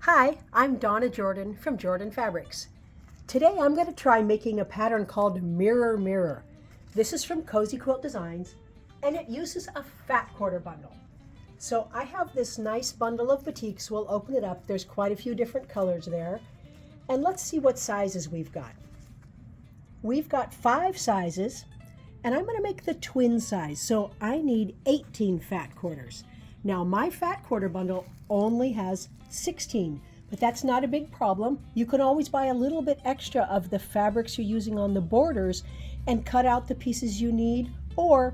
Hi, I'm Donna Jordan from Jordan Fabrics. Today I'm going to try making a pattern called Mirror Mirror. This is from Cozy Quilt Designs and it uses a fat quarter bundle. So I have this nice bundle of batiks. We'll open it up. There's quite a few different colors there. And let's see what sizes we've got. We've got 5 sizes and I'm going to make the twin size. So I need 18 fat quarters. Now my fat quarter bundle only has 16, but that's not a big problem. You can always buy a little bit extra of the fabrics you're using on the borders and cut out the pieces you need, or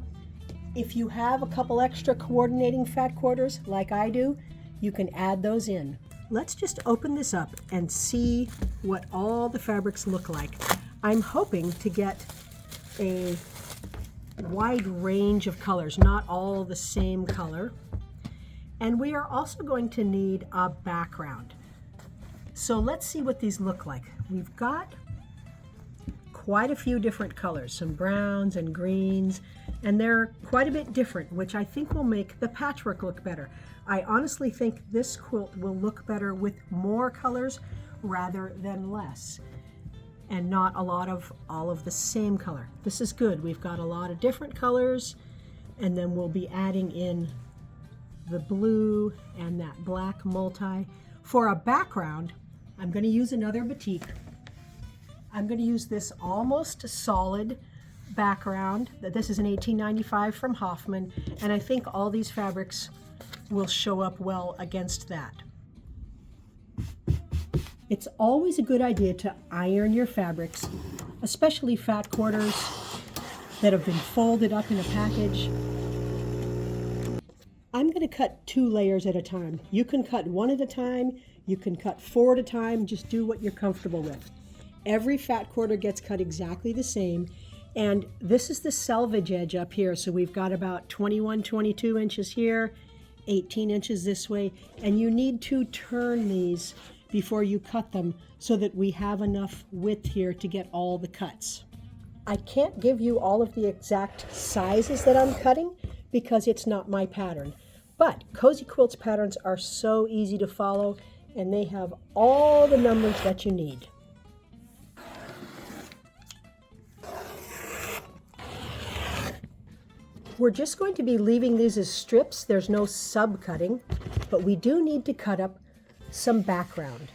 if you have a couple extra coordinating fat quarters like I do, you can add those in. Let's just open this up and see what all the fabrics look like. I'm hoping to get a wide range of colors, not all the same color. And we are also going to need a background. So let's see what these look like. We've got quite a few different colors, some browns and greens, and they're quite a bit different, which I think will make the patchwork look better. I honestly think this quilt will look better with more colors rather than less, and not a lot of all of the same color. This is good. We've got a lot of different colors, and then we'll be adding in the blue and that black multi. For a background, I'm going to use another batik. I'm going to use this almost solid background. This is an 1895 from Hoffman, and I think all these fabrics will show up well against that. It's always a good idea to iron your fabrics, especially fat quarters that have been folded up in a package. I'm going to cut 2 layers at a time. You can cut 1 at a time, you can cut 4 at a time, just do what you're comfortable with. Every fat quarter gets cut exactly the same, and this is the selvage edge up here, so we've got about 21, 22 inches here, 18 inches this way, and you need to turn these before you cut them so that we have enough width here to get all the cuts. I can't give you all of the exact sizes that I'm cutting because it's not my pattern. But Cozy Quilt's patterns are so easy to follow, and they have all the numbers that you need. We're just going to be leaving these as strips. There's no sub-cutting, but we do need to cut up some background.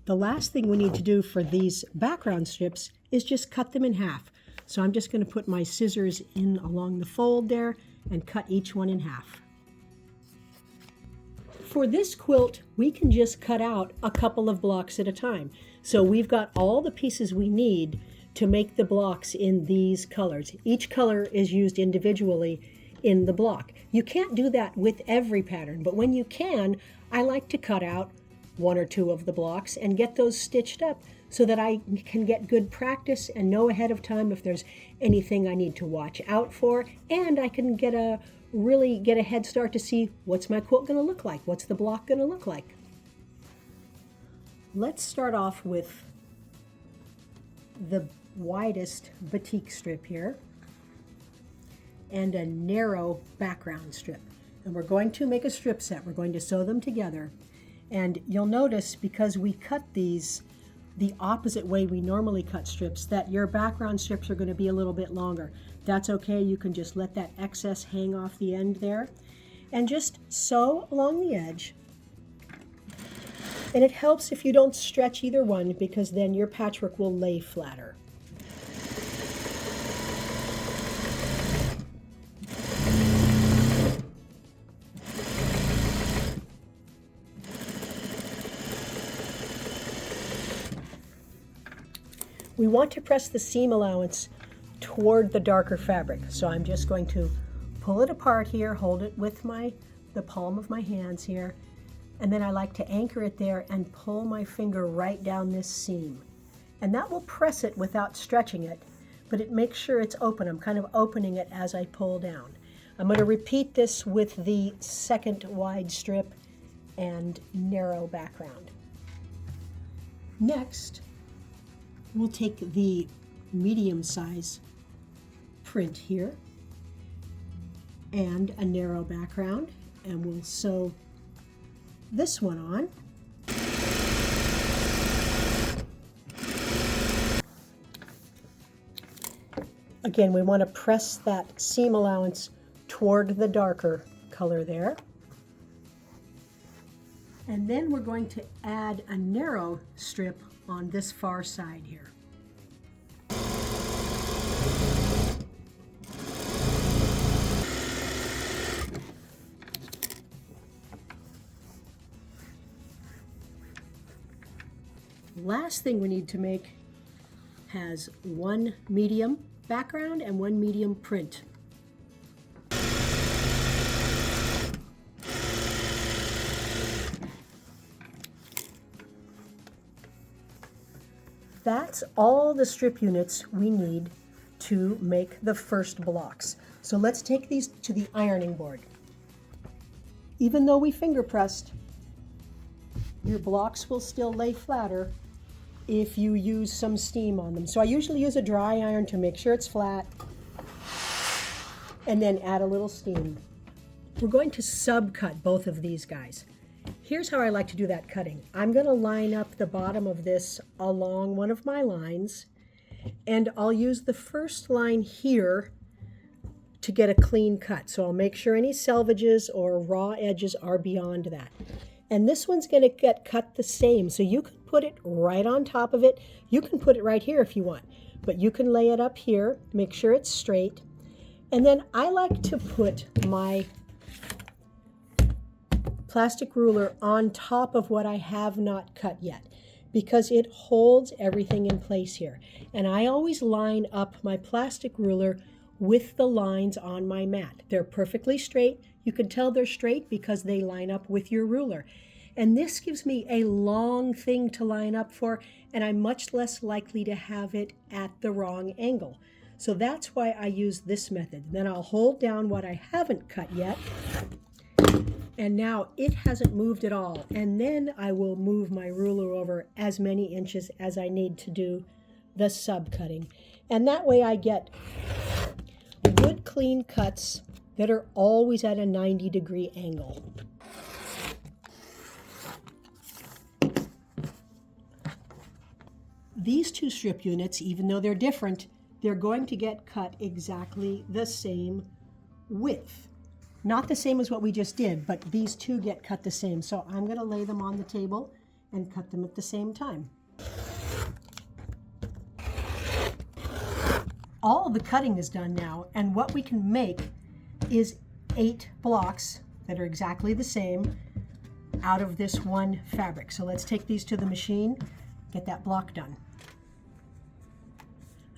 The last thing we need to do for these background strips is just cut them in half. So I'm just going to put my scissors in along the fold there and cut each one in half. For this quilt, we can just cut out a couple of blocks at a time. So we've got all the pieces we need to make the blocks in these colors. Each color is used individually in the block. You can't do that with every pattern, but when you can, I like to cut out 1 or 2 of the blocks and get those stitched up so that I can get good practice and know ahead of time if there's anything I need to watch out for, and I can really get a head start to see what's my quilt going to look like, what's the block going to look like. Let's start off with the widest batik strip here and a narrow background strip, and we're going to make a strip set. We're going to sew them together. And you'll notice, because we cut these the opposite way we normally cut strips, that your background strips are going to be a little bit longer. That's okay. You can just let that excess hang off the end there and just sew along the edge. And it helps if you don't stretch either one, because then your patchwork will lay flatter. We want to press the seam allowance toward the darker fabric. So I'm just going to pull it apart here, hold it with the palm of my hands here, and then I like to anchor it there and pull my finger right down this seam. And that will press it without stretching it, but it makes sure it's open. I'm kind of opening it as I pull down. I'm going to repeat this with the second wide strip and narrow background. Next, We'll take the medium size print here and a narrow background, and we'll sew this one on. Again, we want to press that seam allowance toward the darker color there. And then we're going to add a narrow strip on this far side here. Last thing we need to make has one medium background and one medium print. That's all the strip units we need to make the first blocks. So let's take these to the ironing board. Even though we finger pressed, your blocks will still lay flatter if you use some steam on them. So I usually use a dry iron to make sure it's flat, and then add a little steam. We're going to subcut both of these guys. Here's how I like to do that cutting. I'm going to line up the bottom of this along one of my lines, and I'll use the first line here to get a clean cut. So I'll make sure any selvages or raw edges are beyond that. And this one's going to get cut the same, so you can put it right on top of it. You can put it right here if you want, but you can lay it up here, make sure it's straight. And then I like to put my plastic ruler on top of what I have not cut yet, because it holds everything in place here. And I always line up my plastic ruler with the lines on my mat. They're perfectly straight. You can tell they're straight because they line up with your ruler. And this gives me a long thing to line up for, and I'm much less likely to have it at the wrong angle. So that's why I use this method. Then I'll hold down what I haven't cut yet, and now it hasn't moved at all. And then I will move my ruler over as many inches as I need to do the subcutting. And that way I get good clean cuts that are always at a 90-degree angle. These two strip units, even though they're different, they're going to get cut exactly the same width. Not the same as what we just did, but these two get cut the same. So I'm going to lay them on the table and cut them at the same time. All the cutting is done now, and what we can make is 8 blocks that are exactly the same out of this one fabric. So let's take these to the machine, get that block done.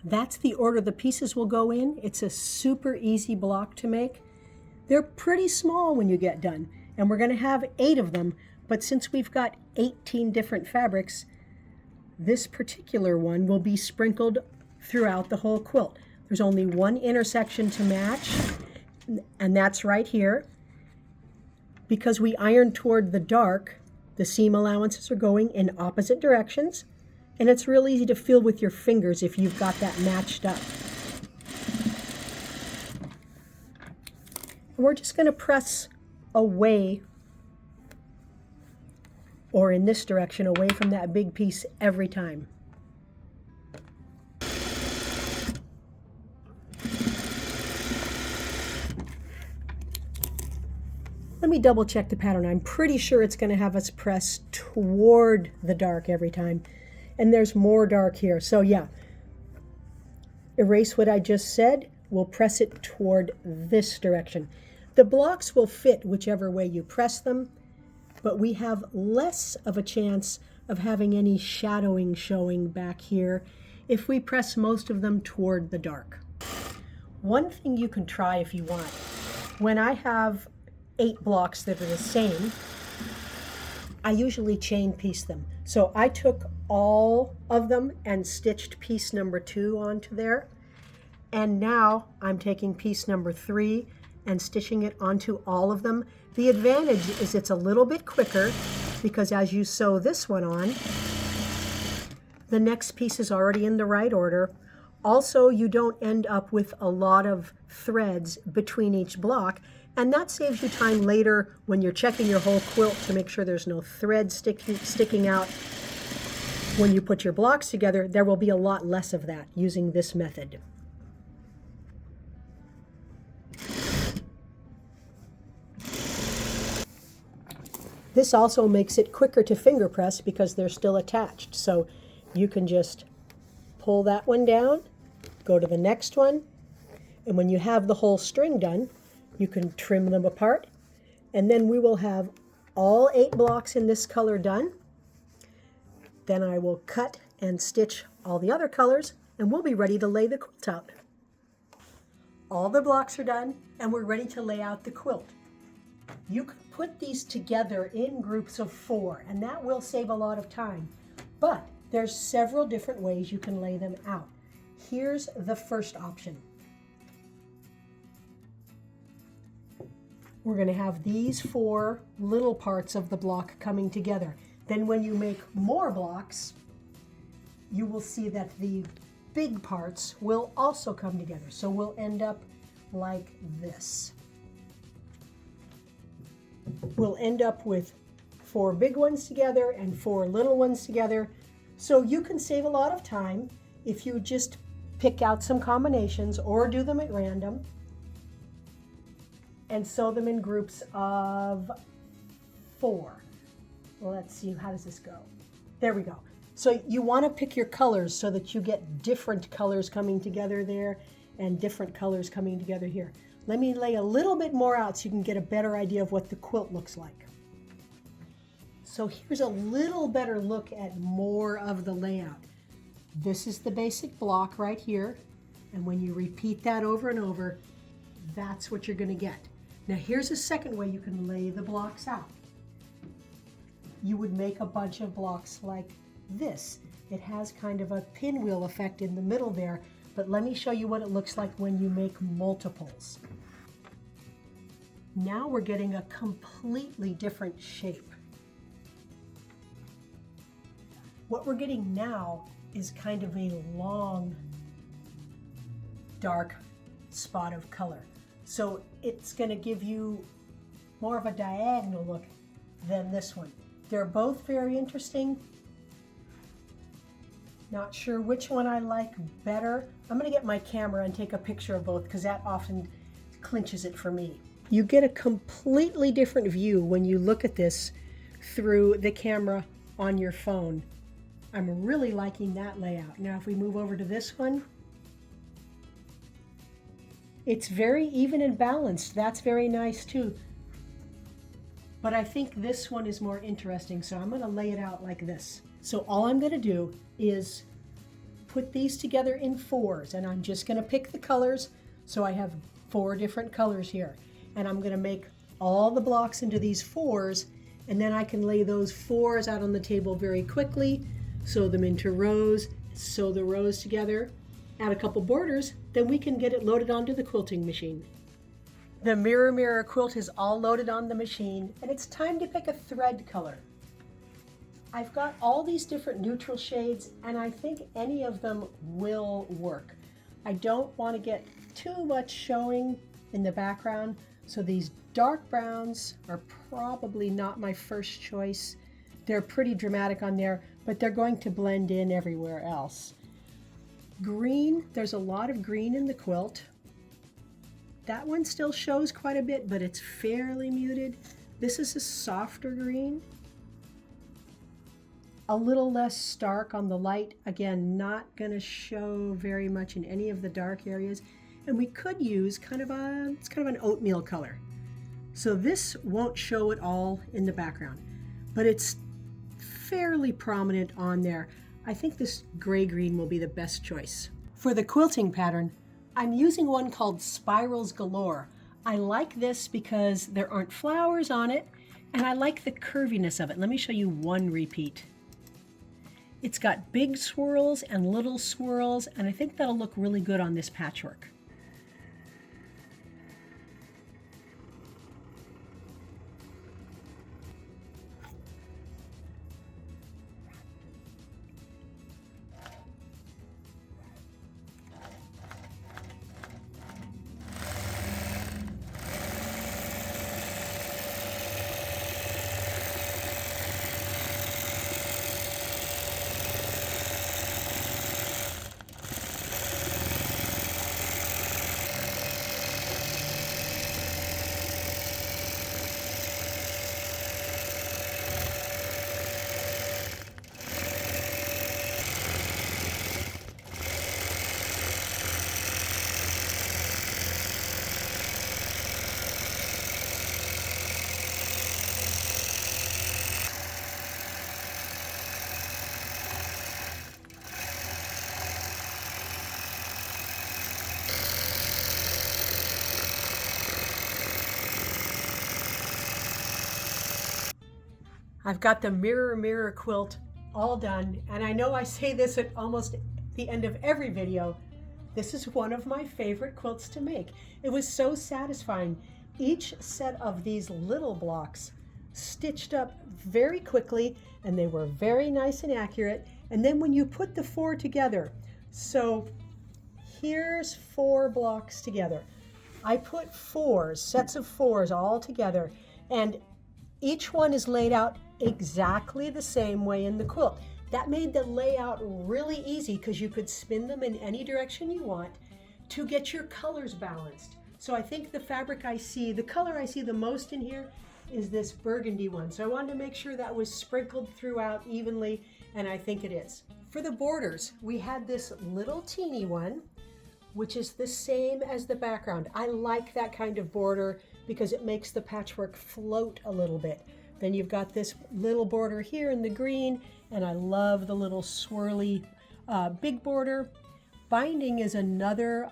That's the order the pieces will go in. It's a super easy block to make. They're pretty small when you get done, and we're going to have 8 of them, but since we've got 18 different fabrics, this particular one will be sprinkled throughout the whole quilt. There's only one intersection to match, and that's right here. Because we iron toward the dark, the seam allowances are going in opposite directions, and it's real easy to feel with your fingers if you've got that matched up. We're just going to press away, or in this direction, away from that big piece every time. Let me double check the pattern. I'm pretty sure it's going to have us press toward the dark every time. And there's more dark here. So yeah, erase what I just said. We'll press it toward this direction. The blocks will fit whichever way you press them, but we have less of a chance of having any shadowing showing back here if we press most of them toward the dark. One thing you can try if you want, when I have 8 blocks that are the same, I usually chain piece them. So I took all of them and stitched piece number 2 onto there. And now I'm taking piece number 3 and stitching it onto all of them. The advantage is it's a little bit quicker because as you sew this one on, The next piece is already in the right order. Also, you don't end up with a lot of threads between each block, and that saves you time later when you're checking your whole quilt to make sure there's no thread sticking out. When you put your blocks together, there will be a lot less of that using this method. This also makes it quicker to finger press because they're still attached. So you can just pull that one down, go to the next one, and when you have the whole string done, you can trim them apart. And then we will have all 8 blocks in this color done. Then I will cut and stitch all the other colors, and we'll be ready to lay the quilt out. All the blocks are done, and we're ready to lay out the quilt. You can put these together in groups of 4, and that will save a lot of time. But there's several different ways you can lay them out. Here's the first option. We're going to have these 4 little parts of the block coming together. Then when you make more blocks, you will see that the big parts will also come together. So we'll end up like this. We'll end up with 4 big ones together and 4 little ones together. So you can save a lot of time if you just pick out some combinations or do them at random and sew them in groups of 4. Well, let's see, how does this go? There we go. So you want to pick your colors so that you get different colors coming together there and different colors coming together here. Let me lay a little bit more out so you can get a better idea of what the quilt looks like. So here's a little better look at more of the layout. This is the basic block right here. And when you repeat that over and over, that's what you're going to get. Now here's a second way you can lay the blocks out. You would make a bunch of blocks like this. It has kind of a pinwheel effect in the middle there, but let me show you what it looks like when you make multiples. Now we're getting a completely different shape. What we're getting now is kind of a long, dark spot of color. So it's going to give you more of a diagonal look than this one. They're both very interesting. Not sure which one I like better. I'm going to get my camera and take a picture of both because that often clinches it for me. You get a completely different view when you look at this through the camera on your phone. I'm really liking that layout. Now if we move over to this one, it's very even and balanced. That's very nice too. But I think this one is more interesting, so I'm going to lay it out like this. So all I'm going to do is put these together in 4s, and I'm just going to pick the colors. So I have 4 different colors here, and I'm going to make all the blocks into these 4s, and then I can lay those 4s out on the table very quickly, sew them into rows, sew the rows together, add a couple borders, then we can get it loaded onto the quilting machine. The Mirror Mirror quilt is all loaded on the machine, and it's time to pick a thread color. I've got all these different neutral shades, and I think any of them will work. I don't want to get too much showing in the background, so these dark browns are probably not my first choice. They're pretty dramatic on there, but they're going to blend in everywhere else. Green, there's a lot of green in the quilt. That one still shows quite a bit, but it's fairly muted. This is a softer green. A little less stark on the light. Again, not going to show very much in any of the dark areas. And we could use it's kind of an oatmeal color. So this won't show at all in the background, but it's fairly prominent on there. I think this gray-green will be the best choice. For the quilting pattern, I'm using one called Spirals Galore. I like this because there aren't flowers on it, and I like the curviness of it. Let me show you one repeat. It's got big swirls and little swirls, and I think that'll look really good on this patchwork. I've got the mirror mirror quilt all done, and I know I say this at almost the end of every video. This is one of my favorite quilts to make. It was so satisfying. Each set of these little blocks stitched up very quickly, and they were very nice and accurate. And then when you put the four together, so here's 4 blocks together. I put sets of fours all together, and each one is laid out exactly the same way in the quilt. That made the layout really easy because you could spin them in any direction you want to get your colors balanced. So I think the color I see the most in here is this burgundy one. So I wanted to make sure that was sprinkled throughout evenly, and I think it is. For the borders, we had this little teeny one, which is the same as the background. I like that kind of border because it makes the patchwork float a little bit. Then you've got this little border here in the green, and I love the little swirly big border. Binding is another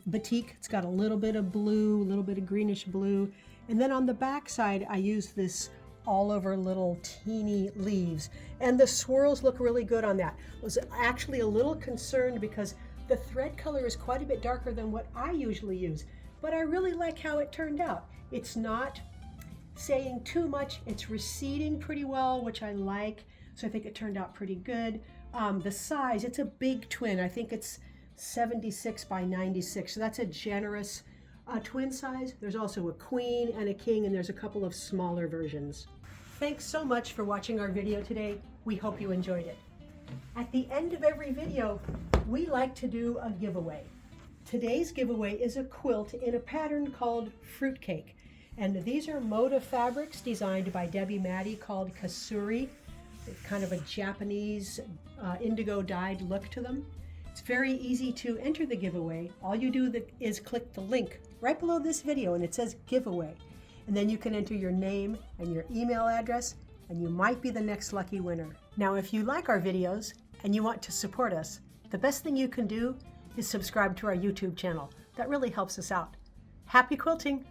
batik. It's got a little bit of blue, a little bit of greenish blue. And then on the back side, I use this all over little teeny leaves. And the swirls look really good on that. I was actually a little concerned because the thread color is quite a bit darker than what I usually use, but I really like how it turned out. It's not saying too much, it's receding pretty well, which I like, so I think it turned out pretty good. The size, it's a big twin. I think it's 76 by 96, so that's a generous twin size. There's also a queen and a king, and there's a couple of smaller versions. Thanks so much for watching our video today. We hope you enjoyed it. At the end of every video, we like to do a giveaway. Today's giveaway is a quilt in a pattern called Fruitcake. And these are Moda fabrics designed by Debbie Maddie called Kasuri. It's kind of a Japanese indigo dyed look to them. It's very easy to enter the giveaway. All you do is click the link right below this video and it says giveaway. And then you can enter your name and your email address, and you might be the next lucky winner. Now, if you like our videos and you want to support us, the best thing you can do is subscribe to our YouTube channel. That really helps us out. Happy quilting!